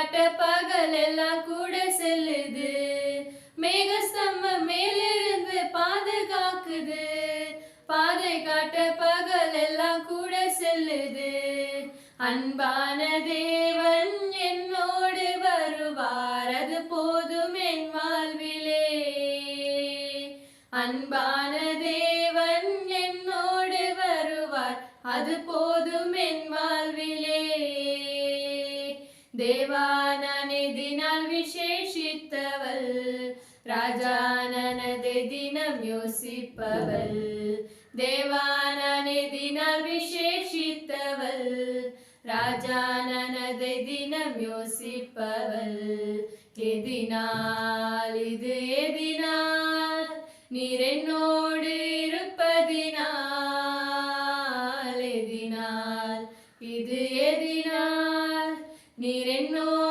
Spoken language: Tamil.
காட்ட பகல் எல்லாம் கூட செல்லுது, மேகஸ்தம்பம் மேலிருந்து பாதுகாக்குது. பாதை காட்ட பகல் எல்லாம் கூட செல்லுது. அன்பான தேவன் என்னோடு வருவார், அது போதும் என் வாழ்விலே. அன்பான தேவன் என்னோடு வருவார், அது போதும் என் வாழ்விலே. தேவா நனதினால் விசேஷித்தவள், ராஜா நனதை தினம் யோசிப்பவள். தேவா நனதினால் விசேஷித்தவள், ராஜா நனதை தினம் யோசிப்பவள். எதினால் இது எதினால், நீர் என்னோடு இருப்பதினால். எதினால் இது எதினால், நீர் என்னோடு